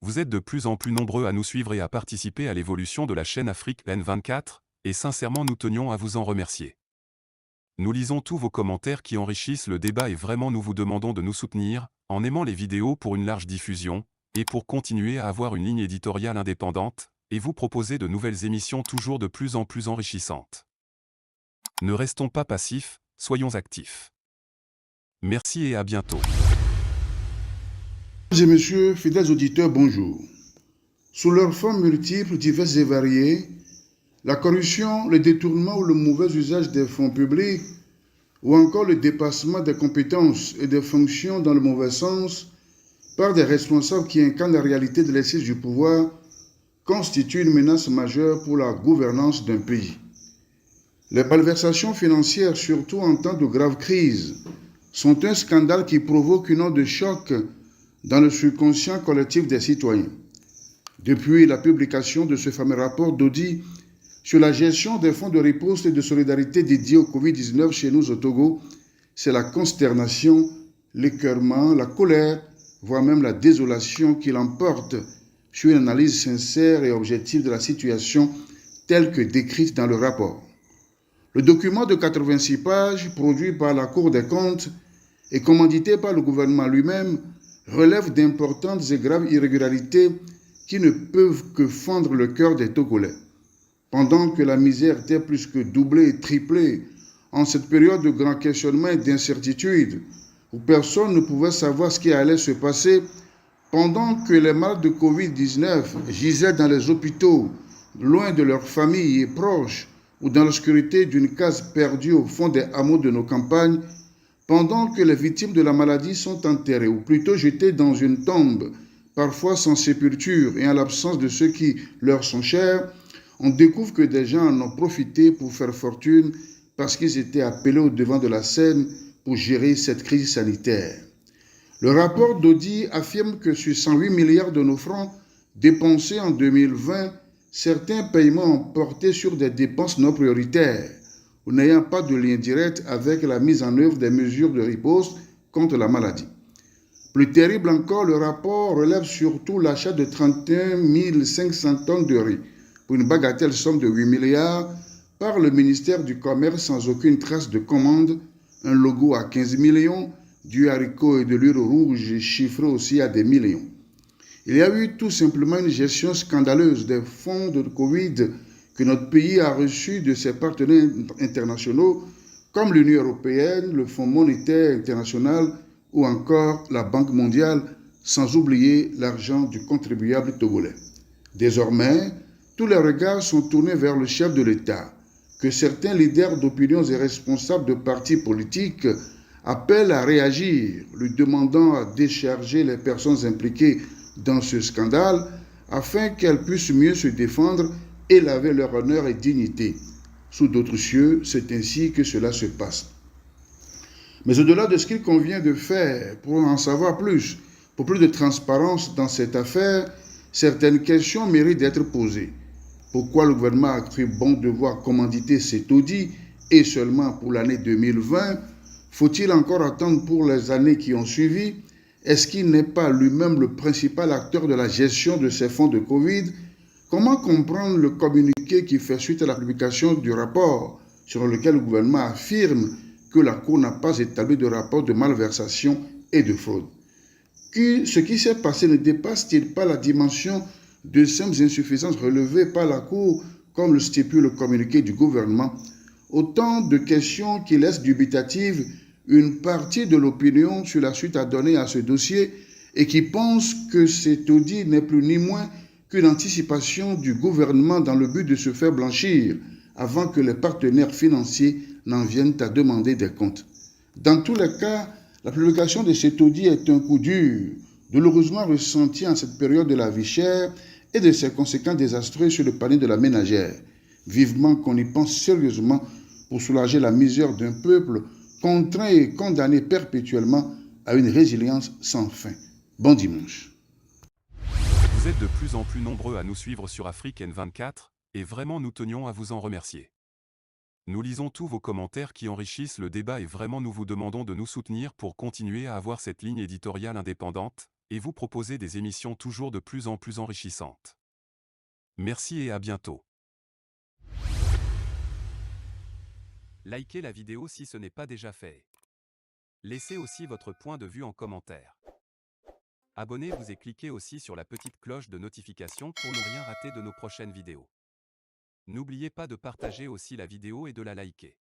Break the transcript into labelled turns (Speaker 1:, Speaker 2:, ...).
Speaker 1: Vous êtes de plus en plus nombreux à nous suivre et à participer à l'évolution de la chaîne Afrique N24, et sincèrement nous tenions à vous en remercier. Nous lisons tous vos commentaires qui enrichissent le débat et vraiment nous vous demandons de nous soutenir, en aimant les vidéos pour une large diffusion, et pour continuer à avoir une ligne éditoriale indépendante, et vous proposer de nouvelles émissions toujours de plus en plus enrichissantes. Ne restons pas passifs, soyons actifs. Merci et à bientôt.
Speaker 2: Mesdames et messieurs, fidèles auditeurs, bonjour. Sous leurs formes multiples, diverses et variées, la corruption, le détournement ou le mauvais usage des fonds publics, ou encore le dépassement des compétences et des fonctions dans le mauvais sens, par des responsables qui incarnent la réalité de l'exercice du pouvoir, constituent une menace majeure pour la gouvernance d'un pays. Les malversations financières, surtout en temps de grave crise, sont un scandale qui provoque une onde de choc dans le subconscient collectif des citoyens. Depuis la publication de ce fameux rapport d'Audi sur la gestion des fonds de riposte et de solidarité dédiés au Covid-19 chez nous au Togo, c'est la consternation, l'écœurement, la colère, voire même la désolation qui l'emporte sur une analyse sincère et objective de la situation telle que décrite dans le rapport. Le document de 86 pages, produit par la Cour des comptes et commandité par le gouvernement lui-même, relève d'importantes et graves irrégularités qui ne peuvent que fendre le cœur des Togolais. Pendant que la misère était plus que doublée et triplée en cette période de grand questionnement et d'incertitude, où personne ne pouvait savoir ce qui allait se passer, pendant que les malades de Covid-19 gisaient dans les hôpitaux, loin de leurs familles et proches, ou dans l'obscurité d'une case perdue au fond des hameaux de nos campagnes, pendant que les victimes de la maladie sont enterrées, ou plutôt jetées dans une tombe, parfois sans sépulture et en l'absence de ceux qui leur sont chers, on découvre que des gens en ont profité pour faire fortune parce qu'ils étaient appelés au devant de la scène pour gérer cette crise sanitaire. Le rapport d'Audi affirme que sur 108 milliards de nos francs dépensés en 2020, certains paiements ont porté sur des dépenses non prioritaires ou n'ayant pas de lien direct avec la mise en œuvre des mesures de riposte contre la maladie. Plus terrible encore, le rapport relève surtout l'achat de 31 500 tonnes de riz pour une bagatelle somme de 8 milliards par le ministère du Commerce sans aucune trace de commande, un logo à 15 millions, du haricot et de l'huile rouge chiffré aussi à des millions. Il y a eu tout simplement une gestion scandaleuse des fonds de Covid que notre pays a reçus de ses partenaires internationaux comme l'Union européenne, le Fonds monétaire international ou encore la Banque mondiale, sans oublier l'argent du contribuable togolais. Désormais, tous les regards sont tournés vers le chef de l'État, que certains leaders d'opinions et responsables de partis politiques appellent à réagir, lui demandant à décharger les personnes impliquées dans ce scandale afin qu'elles puissent mieux se défendre et laver leur honneur et dignité. Sous d'autres cieux, c'est ainsi que cela se passe. Mais au-delà de ce qu'il convient de faire pour en savoir plus, pour plus de transparence dans cette affaire, certaines questions méritent d'être posées. Pourquoi le gouvernement a cru bon devoir commanditer cet audit et seulement pour l'année 2020? Faut-il encore attendre pour les années qui ont suivi? Est-ce qu'il n'est pas lui-même le principal acteur de la gestion de ces fonds de Covid? Comment comprendre le communiqué qui fait suite à la publication du rapport sur lequel le gouvernement affirme que la Cour n'a pas établi de rapport de malversation et de fraude? Ce qui s'est passé ne dépasse-t-il pas la dimension de simples insuffisances relevées par la Cour, comme le stipule le communiqué du gouvernement? Autant de questions qui laissent dubitative une partie de l'opinion sur la suite à donner à ce dossier et qui pense que cet audit n'est plus ni moins qu'une anticipation du gouvernement dans le but de se faire blanchir avant que les partenaires financiers n'en viennent à demander des comptes. Dans tous les cas, la publication de cet audit est un coup dur, douloureusement ressenti en cette période de la vie chère et de ses conséquences désastreuses sur le panier de la ménagère. Vivement qu'on y pense sérieusement pour soulager la misère d'un peuple contraint et condamné perpétuellement à une résilience sans fin. Bon dimanche.
Speaker 1: Vous êtes de plus en plus nombreux à nous suivre sur Afrique N24, et vraiment nous tenions à vous en remercier. Nous lisons tous vos commentaires qui enrichissent le débat et vraiment nous vous demandons de nous soutenir pour continuer à avoir cette ligne éditoriale indépendante, et vous proposer des émissions toujours de plus en plus enrichissantes. Merci et à bientôt. Likez la vidéo si ce n'est pas déjà fait. Laissez aussi votre point de vue en commentaire. Abonnez-vous et cliquez aussi sur la petite cloche de notification pour ne rien rater de nos prochaines vidéos. N'oubliez pas de partager aussi la vidéo et de la liker.